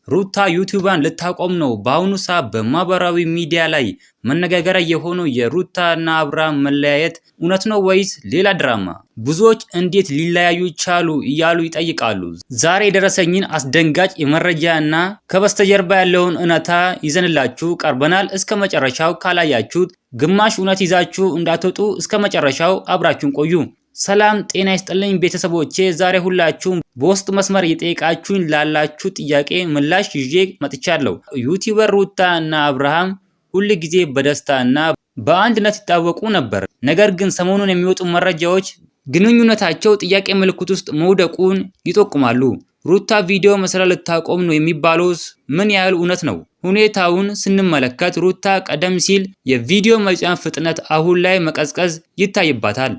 ሩታ ዩቲዩባን ልታቆም ነው። በአሁኑ ሰዓት በማህበራዊ ሚዲያ ላይ መነጋገሪያ የሆነው የሩታ እና አብርሃም መለያየት እውነት ነው ወይስ ሌላ ድራማ? ብዙዎች እንዴት ሊለያዩ ቻሉ እያሉ ይጠይቃሉ። ዛሬ የደረሰኝን አስደንጋጭ የመረጃ እና ከበስተጀርባ ያለውን እውነታ ይዘንላችሁ ቀርበናል። እስከ መጨረሻው ካላያችሁት ግማሽ እውነት ይዛችሁ እንዳትወጡ እስከ መጨረሻው አብራችሁን ቆዩ። ሰላም ጤና ይስጥልኝ ቤተሰቦቼ፣ ዛሬ ሁላችሁም በውስጥ መስመር እየጠየቃችሁኝ ላላችሁ ጥያቄ ምላሽ ይዤ መጥቻለሁ። ዩቲዩበር ሩታ እና አብርሃም ሁል ጊዜ በደስታ እና በአንድነት ይታወቁ ነበር። ነገር ግን ሰሞኑን የሚወጡ መረጃዎች ግንኙነታቸው ጥያቄ ምልክት ውስጥ መውደቁን ይጠቁማሉ። ሩታ ቪዲዮ መስራት ልታቆም ነው የሚባለውስ ምን ያህል እውነት ነው? ሁኔታውን ስንመለከት ሩታ ቀደም ሲል የቪዲዮ መጫን ፍጥነት አሁን ላይ መቀዝቀዝ ይታይባታል።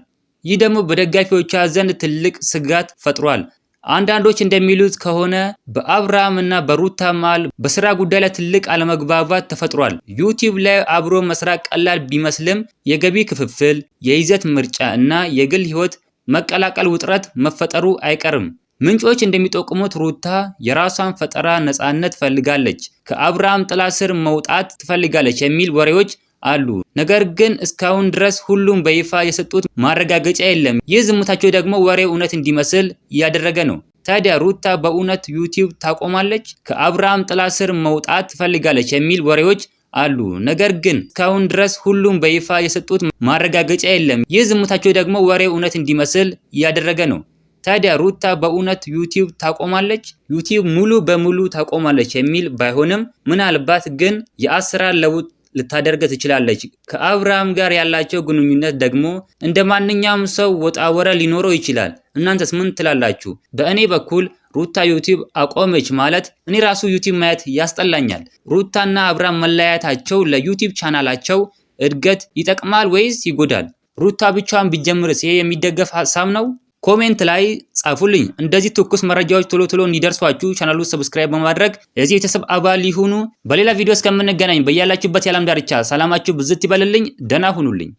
ይህ ደግሞ በደጋፊዎቿ ዘንድ ትልቅ ስጋት ፈጥሯል። አንዳንዶች እንደሚሉት ከሆነ በአብርሃም እና በሩታ መሃል በስራ ጉዳይ ላይ ትልቅ አለመግባባት ተፈጥሯል። ዩቲዩብ ላይ አብሮ መስራት ቀላል ቢመስልም የገቢ ክፍፍል፣ የይዘት ምርጫ እና የግል ህይወት መቀላቀል ውጥረት መፈጠሩ አይቀርም። ምንጮች እንደሚጠቁሙት ሩታ የራሷን ፈጠራ ነፃነት ትፈልጋለች፣ ከአብርሃም ጥላ ስር መውጣት ትፈልጋለች የሚል ወሬዎች አሉ። ነገር ግን እስካሁን ድረስ ሁሉም በይፋ የሰጡት ማረጋገጫ የለም። ይህ ዝምታቸው ደግሞ ወሬው እውነት እንዲመስል እያደረገ ነው። ታዲያ ሩታ በእውነት ዩቲዩብ ታቆማለች? ከአብርሃም ጥላ ስር መውጣት ትፈልጋለች የሚል ወሬዎች አሉ። ነገር ግን እስካሁን ድረስ ሁሉም በይፋ የሰጡት ማረጋገጫ የለም። ይህ ዝምታቸው ደግሞ ወሬው እውነት እንዲመስል እያደረገ ነው። ታዲያ ሩታ በእውነት ዩቲዩብ ታቆማለች? ዩቲዩብ ሙሉ በሙሉ ታቆማለች የሚል ባይሆንም ምናልባት ግን የአሰራር ለውጥ ልታደርግ ትችላለች። ከአብርሃም ጋር ያላቸው ግንኙነት ደግሞ እንደ ማንኛውም ሰው ወጣ ወረ ሊኖረው ይችላል። እናንተስ ምን ትላላችሁ? በእኔ በኩል ሩታ ዩቲዩብ አቆመች ማለት እኔ ራሱ ዩቲዩብ ማየት ያስጠላኛል። ሩታና አብርሃም መለያየታቸው ለዩቲዩብ ቻናላቸው እድገት ይጠቅማል ወይስ ይጎዳል? ሩታ ብቻዋን ቢጀምርስ ይሄ የሚደገፍ ሀሳብ ነው? ኮሜንት ላይ ጻፉልኝ። እንደዚህ ትኩስ መረጃዎች ቶሎ እንዲደርሷችሁ ቻናሉን ሰብስክራይብ በማድረግ የዚህ ቤተሰብ አባል ይሁኑ። በሌላ ቪዲዮ እስከምንገናኝ በያላችሁበት የዓለም ዳርቻ ሰላማችሁ ብዝት ይበልልኝ። ደህና ሁኑልኝ።